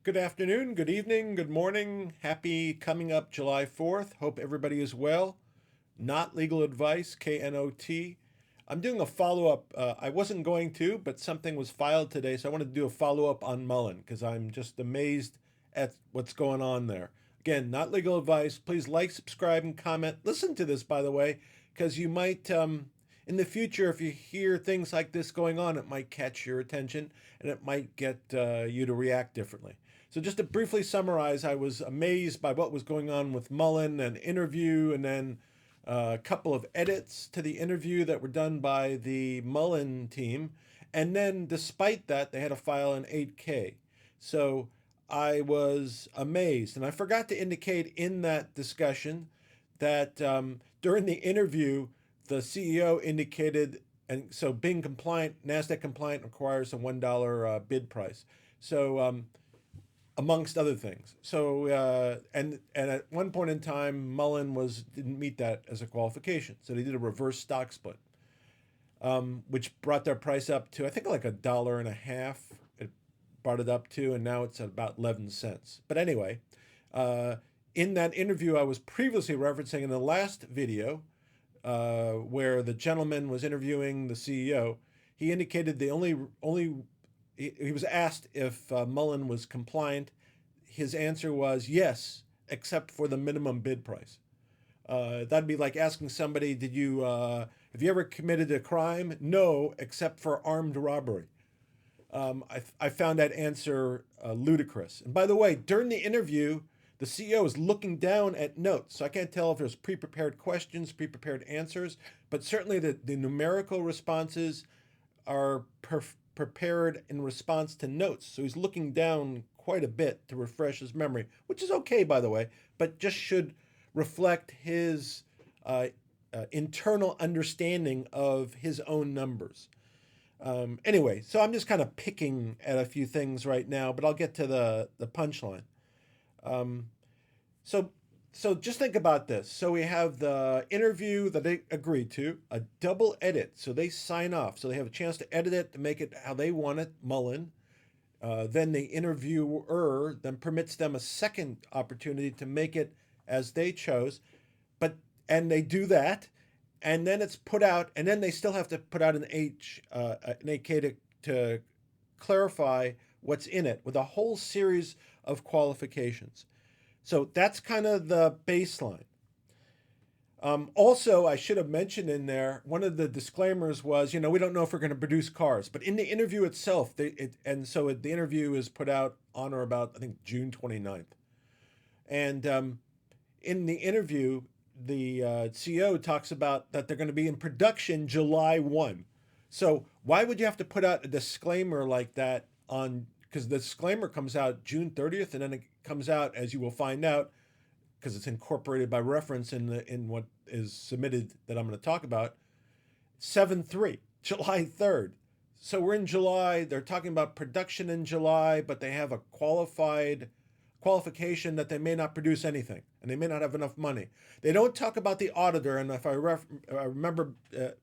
Good afternoon, good evening, good morning. Happy coming up July 4th. Hope everybody is well. Not legal advice, KNOT. I'm doing a follow up. I wasn't going to, but something was filed today, so I wanted to do a follow up on Mullen because I'm just amazed at what's going on there. Again, not legal advice. Please like, subscribe, and comment. Listen to this, by the way, because you might, in the future, if you hear things like this going on, it might catch your attention and it might get you to react differently. So, just to briefly summarize, I was amazed by what was going on with Mullen, an interview, and then a couple of edits to the interview that were done by the Mullen team. And then, despite that, they had to file an 8K. So I was amazed. And I forgot to indicate in that discussion that during the interview, the CEO indicated, and so being compliant, NASDAQ compliant requires a $1 bid price. So, amongst other things. So and at one point in time, Mullen didn't meet that as a qualification. So they did a reverse stock split, which brought their price up to I think like $1.50. It brought it up to, and now it's at about 11 cents. But anyway, uh, in that interview I was previously referencing in the last video, where the gentleman was interviewing the CEO, he indicated the only he was asked if Mullen was compliant. His answer was yes, except for the minimum bid price. That'd be like asking somebody, "Did you have you ever committed a crime?" No, except for armed robbery. I found that answer ludicrous. And by the way, during the interview, the CEO is looking down at notes, so I can't tell if there's pre-prepared questions, pre-prepared answers, but certainly the numerical responses are prepared in response to notes. So he's looking down quite a bit to refresh his memory, which is okay, by the way, but just should reflect his uh, internal understanding of his own numbers. Anyway, so I'm just kind of picking at a few things right now, but I'll get to the punchline. Um, so so just think about this. So we have the interview that they agreed to, a double edit. So they sign off. So they have a chance to edit it to make it how they want it, Mullen. Then the interviewer then permits them a second opportunity to make it as they chose. But and they do that, and then it's put out, and then they still have to put out an 8K to clarify what's in it with a whole series of qualifications. So that's kind of the baseline. Also, I should have mentioned in there, one of the disclaimers was, we don't know if we're going to produce cars, but in the interview itself, the interview is put out on or about, I think, June 29th. And in the interview, the CEO talks about that they're going to be in production July 1. So why would you have to put out a disclaimer like that on, because the disclaimer comes out June 30th, and then it comes out, as you will find out, because it's incorporated by reference in what is submitted that I'm going to talk about, 7/3, July 3rd. So we're in July. They're talking about production in July, but they have a qualification that they may not produce anything and they may not have enough money. They don't talk about the auditor. And if I remember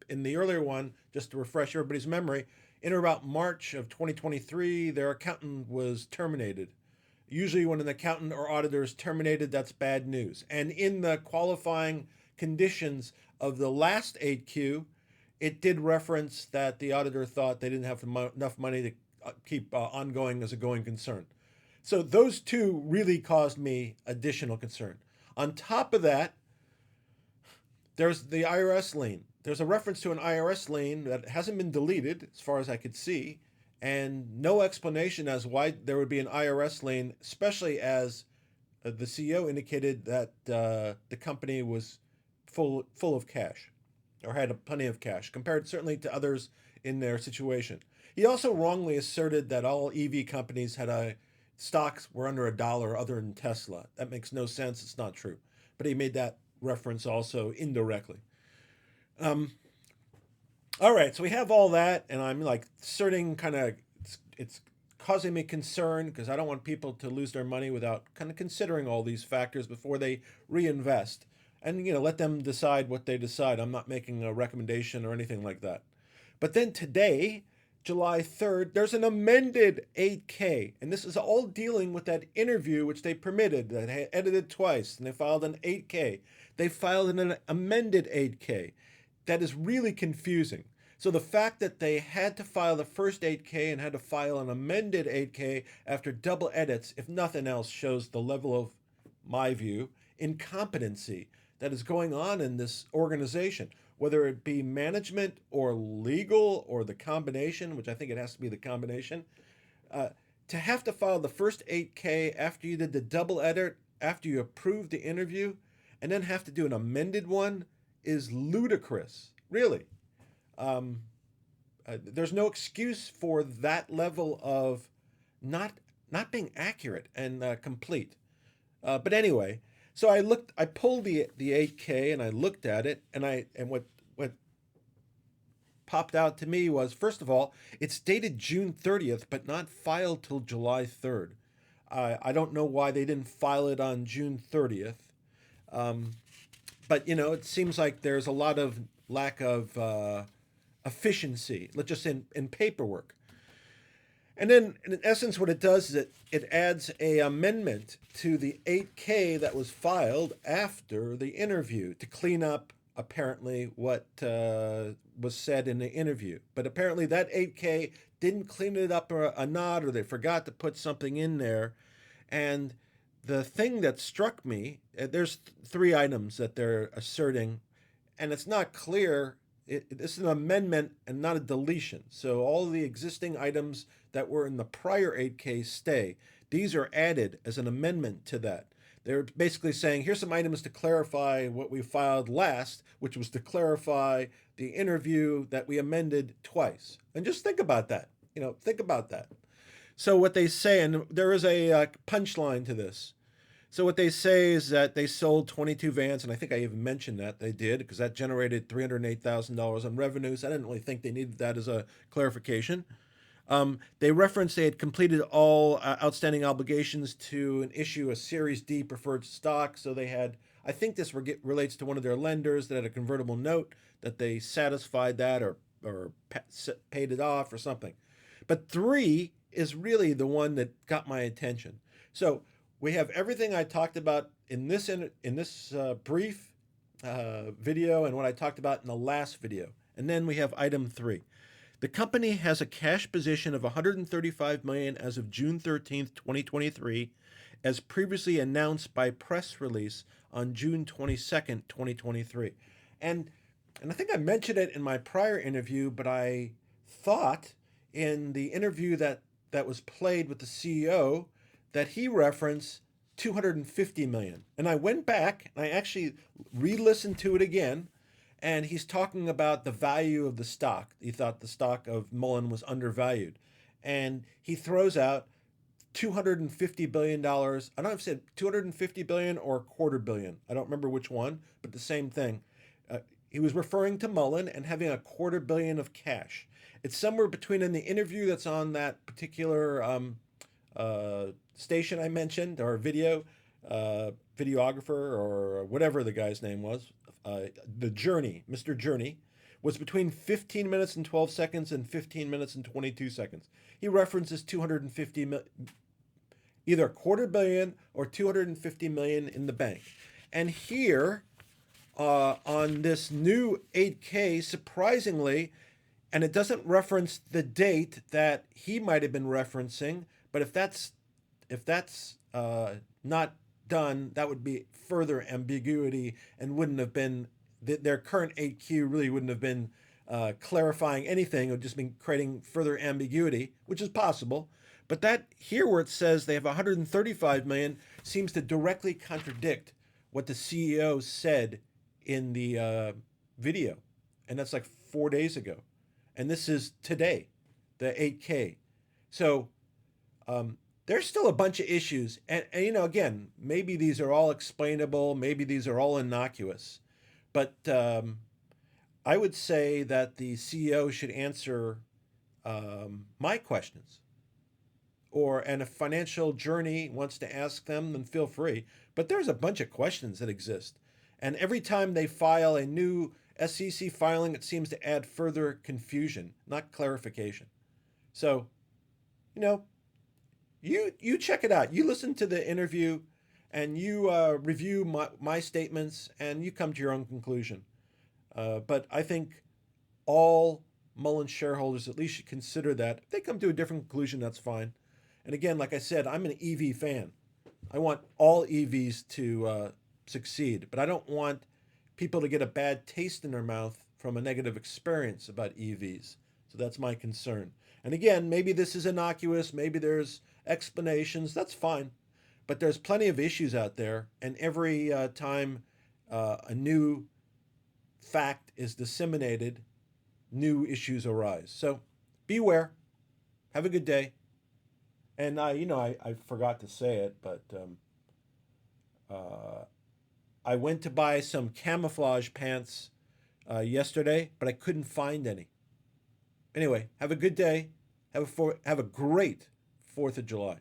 in the earlier one, just to refresh everybody's memory, in about March of 2023, their accountant was terminated. Usually, when an accountant or auditor is terminated, that's bad news. And in the qualifying conditions of the last 8Q, it did reference that the auditor thought they didn't have enough money to keep ongoing as a going concern. So those two really caused me additional concern. On top of that, there's the IRS lien. There's a reference to an IRS lien that hasn't been deleted, as far as I could see, and no explanation as why there would be an IRS lien, especially as the CEO indicated that the company was full of cash, or had plenty of cash, compared certainly to others in their situation. He also wrongly asserted that all EV companies stocks were under $1 other than Tesla. That makes no sense. It's not true. But he made that reference also indirectly. Um, all right, so we have all that, and I'm like starting kind of, it's causing me concern because I don't want people to lose their money without kind of considering all these factors before they reinvest. And, let them decide what they decide. I'm not making a recommendation or anything like that. But then today, July 3rd, there's an amended 8K. And this is all dealing with that interview, which they permitted, that I edited twice, and they filed an 8K. They filed an amended 8K. That is really confusing. So the fact that they had to file the first 8K and had to file an amended 8K after double edits, if nothing else, shows the level of, my view, incompetency that is going on in this organization, whether it be management or legal or the combination, which I think it has to be the combination. To have to file the first 8K after you did the double edit, after you approved the interview, and then have to do an amended one is ludicrous, really. There's no excuse for that level of not not being accurate and complete. But anyway, so I pulled the 8K and I looked at it, and what popped out to me was, first of all, it's dated June 30th, but not filed till July 3rd. I don't know why they didn't file it on June 30th. But it seems like there's a lot of lack of efficiency, just in paperwork. And then, in essence, what it does is it adds a amendment to the 8K that was filed after the interview to clean up, apparently, what was said in the interview. But apparently that 8K didn't clean it up a nod, or they forgot to put something in there. And the thing that struck me, there's three items that they're asserting, and it's not clear. This is an amendment and not a deletion. So all the existing items that were in the prior 8K stay. These are added as an amendment to that. They're basically saying, here's some items to clarify what we filed last, which was to clarify the interview that we amended twice. And just think about that. Think about that. So what they say, and there is a punchline to this. So what they say is that they sold 22 vans, and I think I even mentioned that they did, because that generated $308,000 in revenues. I didn't really think they needed that as a clarification. They referenced they had completed all outstanding obligations to issue a Series D preferred stock. So they had, I think this relates to one of their lenders that had a convertible note, that they satisfied that or paid it off or something. But 3 is really the one that got my attention. So we have everything I talked about in this brief video and what I talked about in the last video. And then we have item 3. The company has a cash position of $135 million as of June 13th, 2023, as previously announced by press release on June 22nd, 2023. And I think I mentioned it in my prior interview, but I thought in the interview that was played with the CEO that he referenced $250 million. And I went back and I actually re-listened to it again, and he's talking about the value of the stock. He thought the stock of Mullen was undervalued. And he throws out $250 billion. I don't know if he said $250 billion or $250 million. I don't remember which one, but the same thing. He was referring to Mullen and having $250 million of cash. It's somewhere between, in the interview that's on that particular station I mentioned, or videographer, or whatever the guy's name was, Mr. Journey, was between 15 minutes and 12 seconds and 15 minutes and 22 seconds. He references 250 million, either $250 million or 250 million in the bank. And here, on this new 8K, surprisingly, and it doesn't reference the date that he might have been referencing, but if that's not done, that would be further ambiguity and wouldn't have been, their current 8Q really wouldn't have been clarifying anything. It would just been creating further ambiguity, which is possible. But that here, where it says they have 135 million, seems to directly contradict what the CEO said in the video. And that's like 4 days ago. And this is today, the 8K. So there's still a bunch of issues. And again, maybe these are all explainable. Maybe these are all innocuous. But I would say that the CEO should answer my questions. And if Financial Journey wants to ask them, then feel free. But there's a bunch of questions that exist. And every time they file a new SEC filing, it seems to add further confusion, not clarification. So, you know, you check it out. You listen to the interview, and you review my statements, and you come to your own conclusion. But I think all Mullen shareholders at least should consider that. If they come to a different conclusion, that's fine. And again, like I said, I'm an EV fan. I want all EVs to succeed, but I don't want people to get a bad taste in their mouth from a negative experience about EVs. So that's my concern. And again, maybe this is innocuous, maybe there's explanations, that's fine. But there's plenty of issues out there, and every time a new fact is disseminated, new issues arise. So beware. Have a good day. And I forgot to say it, but uh, I went to buy some camouflage pants yesterday, but I couldn't find any. Anyway, have a good day. Have a great 4th of July.